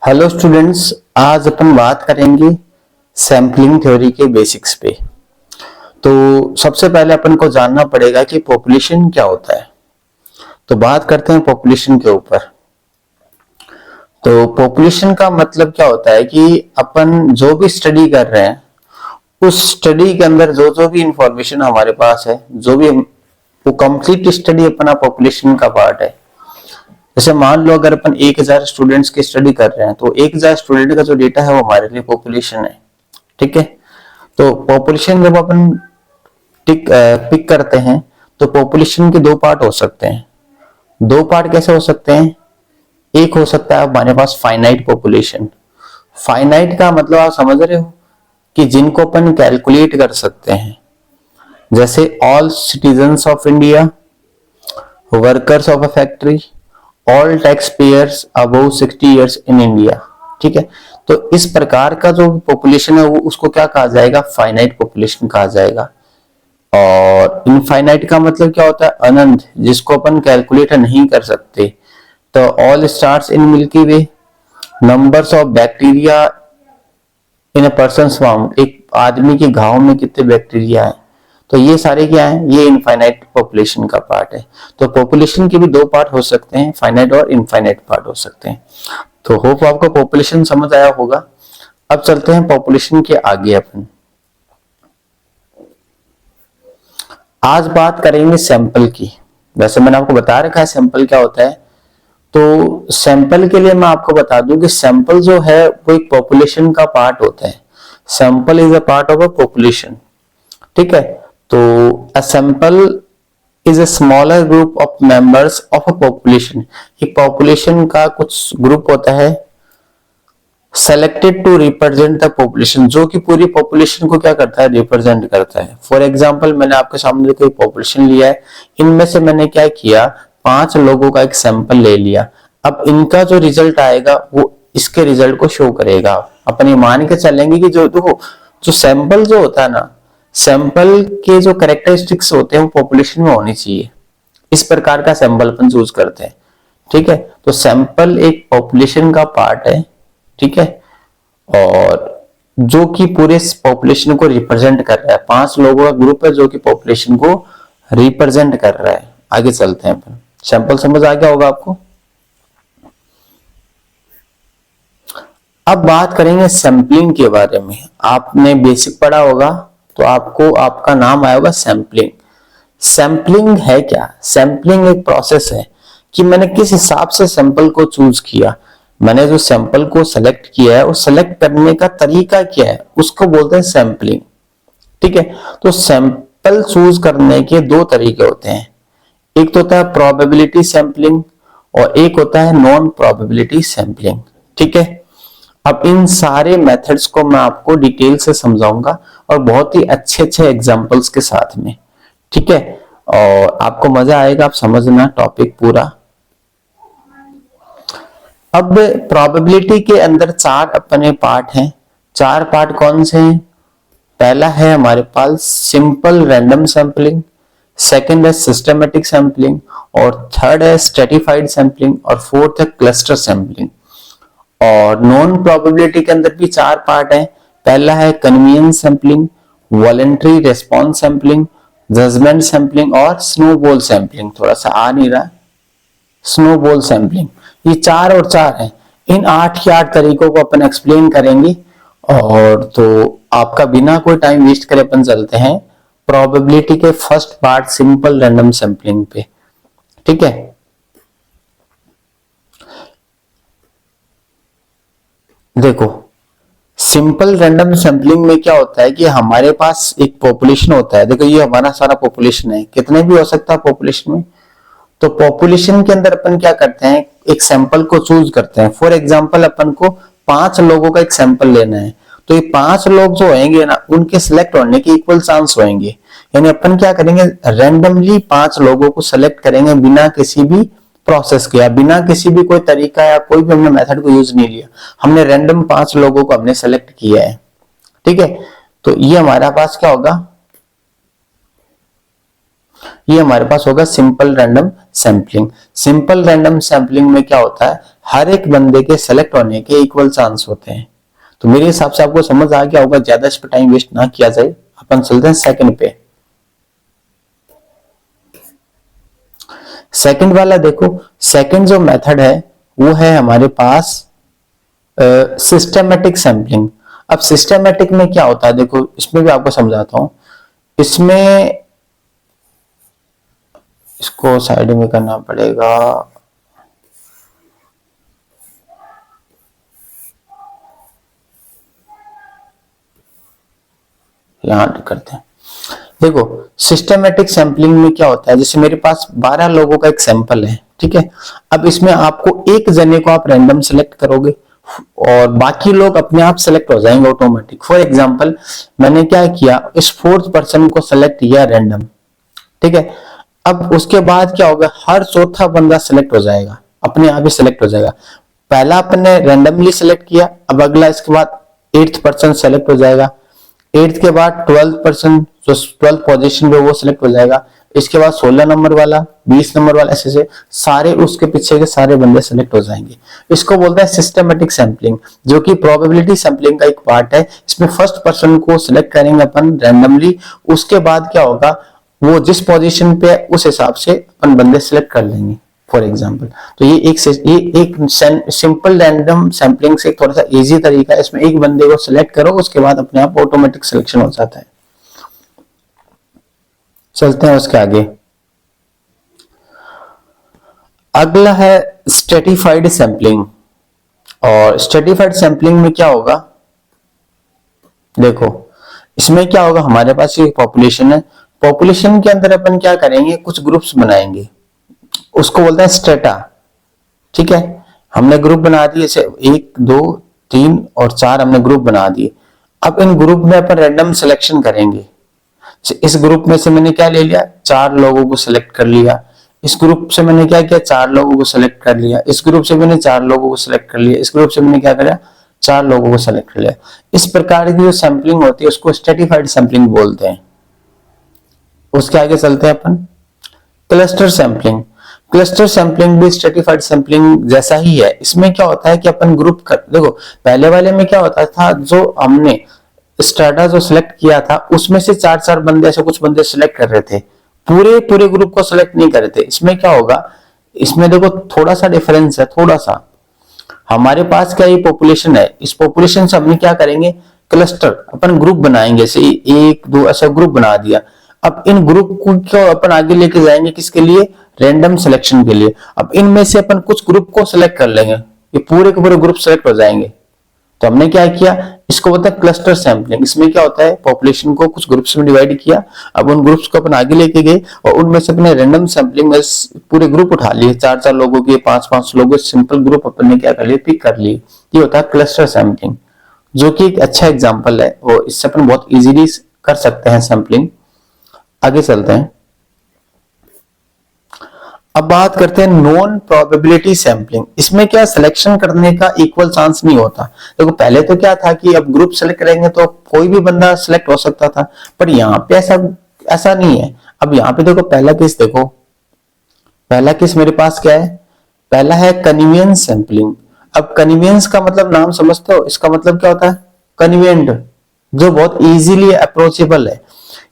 Hello students, आज अपन बात करेंगे सैम्पलिंग थ्योरी के बेसिक्स पे। तो सबसे पहले अपन को जानना पड़ेगा कि पॉपुलेशन क्या होता है। तो बात करते हैं पॉपुलेशन के ऊपर। तो पॉपुलेशन का मतलब क्या होता है कि अपन जो भी स्टडी कर रहे हैं उस स्टडी के अंदर जो जो भी इंफॉर्मेशन हमारे पास है, जो भी वो कंप्लीट स्टडी अपना पॉपुलेशन का पार्ट है। जैसे मान लो अगर अपन 1000 स्टूडेंट्स की स्टडी कर रहे हैं तो 1000 स्टूडेंट का जो डेटा है वो हमारे लिए पॉपुलेशन है। ठीक है। तो पॉपुलेशन जब अपन पिक करते हैं तो पॉपुलेशन के दो पार्ट हो सकते हैं। दो पार्ट कैसे हो सकते हैं? एक हो सकता है हमारे पास फाइनाइट पॉपुलेशन। फाइनाइट का मतलब आप समझ रहे हो कि जिनको अपन कैलकुलेट कर सकते हैं, जैसे all citizens of India, workers of a factory, all tax payers above 60 years in India. ठीक है। तो इस प्रकार का जो पॉपुलेशन है वो उसको क्या कहा जाएगा? फाइनाइट पॉपुलेशन कहा जाएगा। और इनफाइनाइट का मतलब क्या होता है? अनंत, जिसको अपन कैलकुलेट नहीं कर सकते। तो all stars in milky way, numbers of bacteria in a person swarm, एक आदमी के घाव में कितने बैक्टीरिया है। तो ये सारे क्या है? ये इनफाइनाइट पॉपुलेशन का पार्ट है। तो पॉपुलेशन के भी दो पार्ट हो सकते हैं, फाइनाइट और इनफाइनाइट पार्ट हो सकते हैं। तो होप आपको पॉपुलेशन समझ आया होगा। अब चलते हैं पॉपुलेशन के आगे। अपन आज बात करेंगे सैंपल की। वैसे मैंने आपको बता रखा है सैंपल क्या होता है। तो सैंपल के लिए मैं आपको बता दूं कि सैंपल जो है वो एक पॉपुलेशन का पार्ट होता है। Sample is a part of a population. ठीक है। तो a sample is a smaller group of members of a population. एक पॉपुलेशन का कुछ ग्रुप होता है selected to represent the population, जो कि पूरी पॉपुलेशन को क्या करता है? रिप्रेजेंट करता है। फॉर एग्जांपल मैंने आपके सामने कोई पॉपुलेशन लिया है, इनमें से मैंने क्या किया? 5 लोगों का एक सैंपल ले लिया। अब इनका जो रिजल्ट आएगा वो इसके रिजल्ट को शो करेगा। अपन ये मान के चलेंगे कि जो देखो जो सैंपल जो होता है ना, सैंपल के जो कैरेक्टरिस्टिक्स होते हैं वो पॉपुलेशन में होनी चाहिए। इस प्रकार का सैंपल अपन चूज करते हैं। ठीक है। तो सैंपल एक पॉपुलेशन का पार्ट है। ठीक है। और जो कि पूरे पॉपुलेशन को रिप्रेजेंट कर रहा है। 5 लोगों का ग्रुप है जो कि पॉपुलेशन को रिप्रेजेंट कर रहा है। आगे चलते हैं अपन। सैंपल समझ आ गया होगा आपको। अब बात करेंगे सैंपलिंग के बारे में। आपने बेसिक पढ़ा होगा तो आपको आपका नाम आया होगा सैंपलिंग। सैंपलिंग है क्या? सैंपलिंग एक प्रोसेस है कि मैंने किस हिसाब से सैंपल को चूज किया। मैंने जो सैंपल को सेलेक्ट किया है, वो सेलेक्ट करने का तरीका क्या है, उसको बोलते हैं सैंपलिंग। ठीक है। तो सैंपल चूज करने के दो तरीके होते हैं। एक तो होता है प्रोबेबिलिटी सैंपलिंग और एक होता है नॉन प्रोबेबिलिटी सैंपलिंग। ठीक है। अब इन सारे मेथड्स को मैं आपको डिटेल से समझाऊंगा और बहुत ही अच्छे अच्छे एग्जांपल्स के साथ में। ठीक है। और आपको मजा आएगा, आप समझना टॉपिक पूरा। अब प्रोबेबिलिटी के अंदर 4 अपने पार्ट हैं। 4 पार्ट कौन से हैं? पहला है हमारे पास सिंपल रैंडम सैंपलिंग, सेकंड है सिस्टमेटिक सैंपलिंग, और थर्ड है स्ट्रेटिफाइड सैंपलिंग, और फोर्थ है क्लस्टर सैंपलिंग। और नॉन प्रोबेबिलिटी के अंदर भी 4 पार्ट हैं। पहला है convenience sampling, voluntary response sampling, judgement sampling और स्नोबॉल सैंपलिंग। थोड़ा सा आ नहीं रहा, स्नोबॉल सैंपलिंग। ये 4 और 4 हैं। इन 8 के 8 तरीकों को अपन एक्सप्लेन करेंगे। और तो आपका बिना कोई टाइम वेस्ट करे अपन चलते हैं प्रोबेबिलिटी के first part simple random sampling पे। ठीक है। देखो सिंपल रैंडम सैंपलिंग में क्या होता है कि हमारे पास एक पॉपुलेशन होता है। देखो ये हमारा सारा पॉपुलेशन है, कितने भी हो सकता है पॉपुलेशन में। तो पॉपुलेशन के अंदर अपन क्या करते हैं? एक सैंपल को चूज करते हैं। फॉर एग्जांपल अपन को 5 लोगों का एक सैंपल लेना है। तो ये 5 लोग जो होंगे ना, उनके सिलेक्ट होने के इक्वल चांस होंगे। यानी अपन क्या करेंगे? रैंडमली 5 लोगों को सिलेक्ट करेंगे बिना किसी भी प्रोसेस किया, बिना किसी भी कोई तरीका या कोई भी हमने मेथड को यूज नहीं लिया। हमने रैंडम 5 लोगों को हमने सेलेक्ट किया है। ठीक है। तो ये हमारा पास क्या होगा? ये हमारे पास होगा simple random sampling. Simple random sampling में क्या होता है, हर एक बंदे के सेलेक्ट होने के इक्वल चांस होते हैं। तो मेरे हिसाब से आपको समझ आ गया होगा, ज्यादा इस पर टाइम वेस्ट ना किया जाए, अपन चलते हैं सेकंड पे। सेकंड वाला देखो, सेकंड जो मेथड है वो है हमारे पास सिस्टेमेटिक सैंपलिंग। अब सिस्टेमेटिक में क्या होता है, देखो इसमें भी आपको समझाता हूं। इसमें इसको साइड में करना पड़ेगा, यहां करते हैं। देखो सिस्टेमेटिक सैंपलिंग में क्या होता है, जैसे मेरे पास 12 लोगों का एक सैंपल है, ठीक है। अब इसमें आपको एक जने को आप रैंडम सेलेक्ट करोगे और बाकी लोग अपने आप सेलेक्ट हो जाएंगे ऑटोमेटिक। फॉर एग्जांपल मैंने क्या किया, इस फोर्थ पर्सन को सेलेक्ट किया रैंडम, ठीक है। अब उसके बाद क्या होगा, हर चौथा बंदा सेलेक्ट हो जाएगा, अपने आप ही सेलेक्ट हो जाएगा। पहला अपने रैंडमली सेलेक्ट किया, अब अगला इसके बाद 8th पर्सन सेलेक्ट हो जाएगा, 8th के बाद 12th पर्सन जो 12th पोजीशन पे वो सिलेक्ट हो जाएगा, इसके बाद 16 नंबर वाला, 20 नंबर वाला, ऐसे से सारे उसके पीछे के सारे बंदे सेलेक्ट हो जाएंगे। इसको बोलते हैं सिस्टेमेटिक सैंपलिंग, जो कि प्रोबेबिलिटी सैंपलिंग का एक पार्ट है। इसमें फर्स्ट पर्सन को सिलेक्ट करेंगे अपन रैंडमली, उसके बाद क्या होगा, वो जिस पोजीशन पे है उस हिसाब से अपन बंदे सिलेक्ट कर लेंगे फॉर एग्जाम्पल। तो ये एक सिंपल रैंडम सैंपलिंग से थोड़ा सा इजी तरीका है। इसमें एक बंदे को सिलेक्ट करो, उसके बाद अपने आप ऑटोमेटिक सिलेक्शन हो जाता है। चलते हैं उसके आगे। अगला है स्ट्रेटिफाइड सैंपलिंग। और स्ट्रेटिफाइड सैंपलिंग में क्या होगा, देखो इसमें क्या होगा, हमारे पास ये पॉपुलेशन है, पॉपुलेशन के अंदर अपन क्या करेंगे, कुछ ग्रुप्स बनाएंगे, उसको बोलते हैं स्ट्रेटा, ठीक है। हमने ग्रुप बना दिए, जैसे 1 2 3 और 4 हमने ग्रुप बना दिए। अब इन ग्रुप में अपन रैंडम सिलेक्शन करेंगे। इस ग्रुप में से मैंने क्या ले लिया, 4 लोगों को सिलेक्ट कर लिया। इस ग्रुप से मैंने क्या किया, 4 लोगों को सिलेक्ट कर लिया। इस ग्रुप से मैंने 4 लोगों को सिलेक्ट कर लिया। इस ग्रुप से मैंने क्या किया, 4 लोगों को सिलेक्ट कर लिया। इस प्रकार की जो सैंपलिंग होती है उसको स्ट्रेटिफाइड सैंपलिंग बोलते हैं। उसके आगे चलते हैं अपन, क्लस्टर सैंपलिंग। क्लस्टर सैंपलिंग भी स्ट्रेटिफाइड सैंपलिंग जैसा ही है। इसमें क्या होता है कि अपन ग्रुप कर, देखो पहले वाले में क्या होता था, जो हमने स्ट्रेटा जो सिलेक्ट किया था उसमें से 4 बंदे, ऐसे कुछ बंदे सिलेक्ट कर रहे थे, पूरे ग्रुप को सिलेक्ट नहीं कर रहे थे। इसमें क्या होगा, इसमें देखो थोड़ा सा डिफरेंस है, थोड़ा सा। हमारे पास क्या ये पॉपुलेशन है, इस पॉपुलेशन से हमने क्या करेंगे, क्लस्टर अपन ग्रुप बनाएंगे, जैसे 1 2 ऐसा ग्रुप बना दिया। अब इन ग्रुप को अपन आगे लेके जाएंगे, किसके लिए, रैंडम सिलेक्शन के लिए। अब इनमें से अपन कुछ ग्रुप को सिलेक्ट कर लेंगे, ये पूरे के पूरे ग्रुप सिलेक्ट हो जाएंगे। तो हमने क्या किया, इसको बोलते हैं क्लस्टर सैंपलिंग। इसमें क्या होता है, पॉपुलेशन को कुछ ग्रुप्स में डिवाइड किया, अब उन ग्रुप्स को अपन आगे लेके गए और उनमें से अपने रैंडम सैंपलिंग में पूरे ग्रुप उठा लिए, 4 लोगों के, 5 लोगों के सिंपल ग्रुप अपन ने क्या कर लिए, पिक कर लिए। ये होता है क्लस्टर सैंपलिंग, जो कि एक अच्छा एग्जाम्पल है। वो इससे अपन बहुत इजीली कर सकते हैं सैंपलिंग। आगे चलते हैं, अब बात करते हैं नॉन प्रोबेबिलिटी सैंपलिंग। इसमें क्या, सिलेक्शन करने का इक्वल चांस नहीं होता। देखो पहले तो क्या था कि अब ग्रुप सेलेक्ट करेंगे तो कोई भी बंदा सिलेक्ट हो सकता था, पर यहाँ पे ऐसा नहीं है। अब यहाँ पे देखो पहला केस, देखो पहला केस मेरे पास क्या है, पहला है कन्वीनियंस सैंपलिंग। अब कन्वीनियंस का मतलब नाम समझते हो, इसका मतलब क्या होता है, कन्वीनियंट, जो बहुत इजीली अप्रोचेबल है।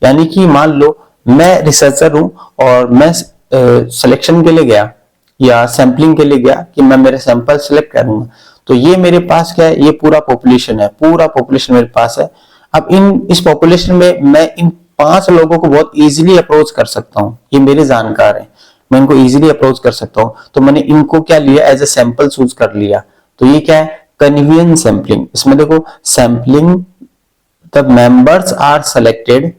यानी कि मान लो मैं रिसर्चर हूं और मैं सिलेक्शन के लिए गया या सैंपलिंग के लिए गया कि मैं मेरे सैंपल सिलेक्ट करूंगा, तो ये मेरे पास क्या है, ये पूरा पॉपुलेशन है, पूरा पॉपुलेशन मेरे पास है। अब इस पॉपुलेशन में मैं इन 5 लोगों को बहुत इजीली अप्रोच कर सकता हूँ, ये मेरे जानकार हैं, मैं इनको इजीली अप्रोच कर सकता हूँ। तो मैंने इनको क्या लिया, एज ए सैंपल चूज कर लिया। तो ये क्या है, कन्वीनियंस सैंपलिंग। इसमें देखो sampling the members are selected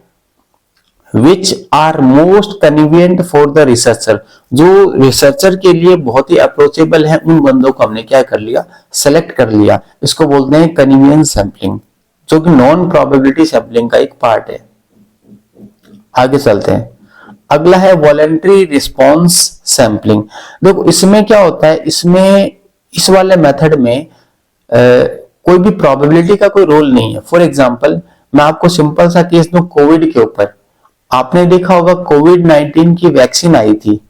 which are most convenient for the researcher, जो रिसर्चर के लिए बहुत ही अप्रोचेबल है, उन बंदों को हमने क्या कर लिया, सेलेक्ट कर लिया। इसको बोलते हैं कन्वीनियंस सैंपलिंग, जो कि नॉन प्रोबेबिलिटी सैंपलिंग का एक पार्ट है। आगे चलते हैं, अगला है वॉलंटरी रिस्पॉन्स सैंपलिंग। देखो इसमें क्या होता है, इसमें इस वाले मेथड में कोई भी प्रोबेबिलिटी का कोई रोल नहीं है। फॉर एग्जाम्पल मैं आपको सिंपल सा केस दूं कोविड के ऊपर। आपने देखा होगा कोविड-19 की वैक्सीन आई थी,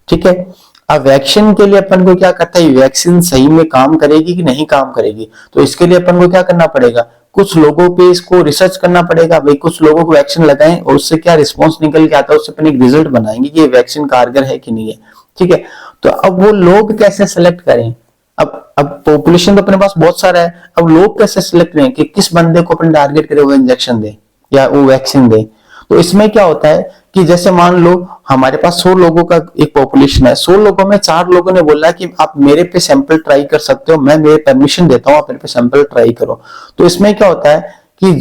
ठीक है। अब वैक्सीन के लिए अपन को क्या करता है, वैक्सीन सही में काम करेगी कि नहीं काम करेगी, तो इसके लिए अपन को क्या करना पड़ेगा, कुछ लोगों पे इसको रिसर्च करना पड़ेगा, भाई कुछ लोगों को वैक्सीन लगाएं और उससे क्या रिस्पॉन्स निकल के आता है, उससे अपन एक रिजल्ट बनाएंगे कि ये वैक्सीन कारगर है कि नहीं है, ठीक है। तो अब वो लोग कैसे सेलेक्ट करें, अब पॉपुलेशन तो अपने पास बहुत सारा है, अब लोग कैसे सिलेक्ट करें कि किस बंदे को अपन टारगेट करें वो इंजेक्शन दे या वो वैक्सीन दे। तो इसमें क्या होता है कि जैसे मान लो हमारे पास 100 लोगों का एक पॉपुलेशन है, 100 लोगों में 4 लोगों ने बोला कि आप मेरे पे सैंपल ट्राई कर सकते हो, मैं मेरे परमिशन देता हूं, आप मेरे पे सैंपल ट्राई करो। तो इसमें क्या होता है कि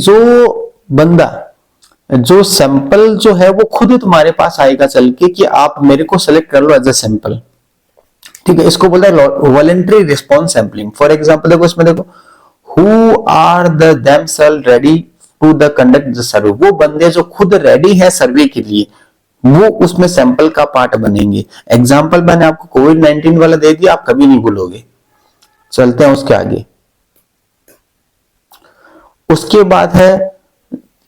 जो सैंपल जो है वो खुद ही तुम्हारे पास आएगा चल के कि आप मेरे को सेलेक्ट कर लो एज ए सैंपल, ठीक है। इसको बोलते हैं voluntary response sampling. For example देखो इसमें देखो, who are the themselves ready to the conduct the survey, वो बंदे जो खुद रेडी है सर्वे के लिए वो उसमें सैंपल का पार्ट बनेंगे। एग्जांपल मैंने आपको कोविड-19 वाला दे दिया, आप कभी नहीं भूलोगे। चलते हैं उसके आगे। उसके बाद है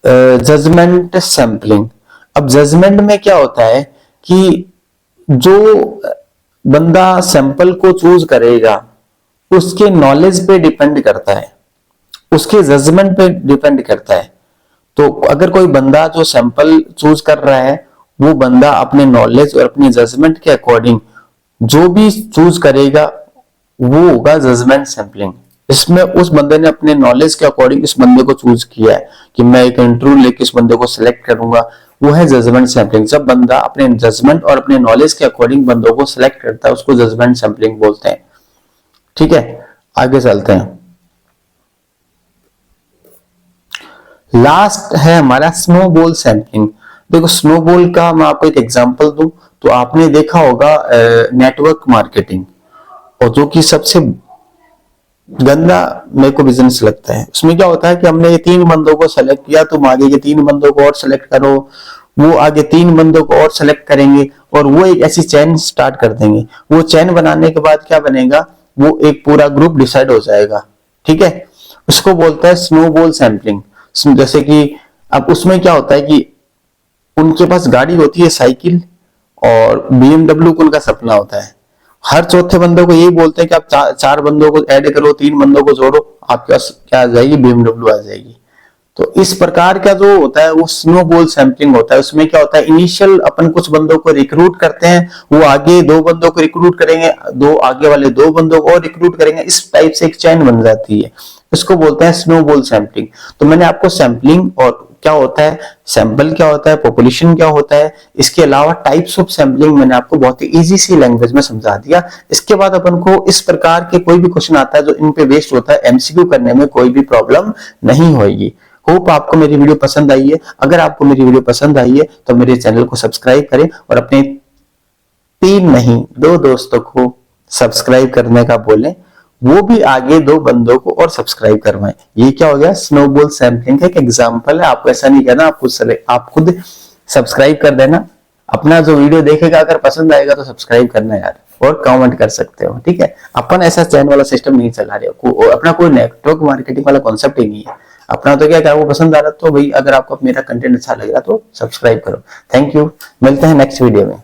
जजमेंट सैंपलिंग। अब जजमेंट में क्या होता है कि जो बंदा सैंपल को चूज करेगा उसके नॉलेज पे डिपेंड करता है, उसके जजमेंट पे डिपेंड करता है। तो अगर कोई बंदा जो सैंपल चूज कर रहा है वो बंदा अपने नॉलेज और अपने जजमेंट के अकॉर्डिंग जो भी चूज करेगा वो होगा जजमेंट सैंपलिंग। इसमें उस बंदे ने अपने नॉलेज के अकॉर्डिंग इस बंदे को चूज किया है कि मैं एक इंटरव्यू लेके इस बंदे को सिलेक्ट करूंगा, वो है जजमेंट सैंपलिंग। जब बंदा अपने जजमेंट और अपने नॉलेज के अकॉर्डिंग बंदों को सिलेक्ट करता है उसको जजमेंट सैंपलिंग बोलते हैं, ठीक है। आगे चलते हैं। लास्ट है हमारा स्नोबॉल सैंपलिंग। देखो स्नोबॉल का मैं आपको एक एग्जांपल दूं तो आपने देखा होगा नेटवर्क मार्केटिंग, और जो कि सबसे गंदा मेरे को बिजनेस लगता है। उसमें क्या होता है कि हमने ये 3 बंदों को सेलेक्ट किया, तुम आगे के 3 बंदों को और सेलेक्ट करो, वो आगे 3 बंदों को और सेलेक्ट करेंगे और वो एक ऐसी चैन स्टार्ट कर देंगे। वो चैन बनाने के बाद क्या बनेगा, वो एक पूरा ग्रुप डिसाइड हो जाएगा, ठीक है। उसको बोलता है स्नोबॉल सैंपलिंग। जैसे कि अब उसमें क्या होता है कि उनके पास गाड़ी होती है साइकिल, और बीएमडब्ल्यू को उनका सपना होता है। हर चौथे बंदे को यही बोलते हैं कि आप 4 बंदों को ऐड करो, 3 बंदों को जोड़ो, आपके पास क्या आ जाएगी, बीएमडब्ल्यू आ जाएगी। तो इस प्रकार का जो होता है वो स्नोबॉल सैंपलिंग होता है। उसमें क्या होता है, इनिशियल अपन कुछ बंदों को रिक्रूट करते हैं, वो आगे 2 बंदों को रिक्रूट करेंगे, 2 आगे वाले 2 बंदों को और रिक्रूट करेंगे, इस टाइप से एक चैन बन जाती है। इसको बोलते हैं स्नोबॉल सैंपलिंग। तो मैंने आपको सैंपलिंग और क्या होता है, सैंपल क्या होता है, पॉपुलेशन क्या होता है, इसके अलावा टाइप्स ऑफ सैंपलिंग मैंने आपको बहुत ही इजी सी लैंग्वेज में समझा दिया। इसके बाद अपन को इस प्रकार के कोई भी क्वेश्चन आता है जो इन पे बेस्ड होता है, एमसीक्यू करने में कोई भी प्रॉब्लम नहीं होगी। होप आपको मेरी वीडियो पसंद आई है। अगर आपको मेरी वीडियो पसंद आई है तो मेरे चैनल को सब्सक्राइब करें और अपने 3 नहीं 2 दोस्तों को सब्सक्राइब करने का बोलें, वो भी आगे 2 बंदों को और सब्सक्राइब करवाएं। ये क्या हो गया, स्नोबॉल सैंपलिंग का एक एग्जांपल है। आपको ऐसा नहीं कहना आप खुद सब्सक्राइब कर देना। अपना जो वीडियो देखेगा अगर पसंद आएगा तो सब्सक्राइब करना यार, और कमेंट कर सकते हो, ठीक है। अपन ऐसा चैन वाला सिस्टम नहीं चला रहे, अपना कोई नेटवर्क मार्केटिंग वाला कॉन्सेप्ट ही नहीं है। अपना तो क्या है, वो पसंद आ रहा तो भाई, अगर आपको मेरा कंटेंट अच्छा लग रहा तो सब्सक्राइब करो। थैंक यू, मिलते हैं नेक्स्ट वीडियो में।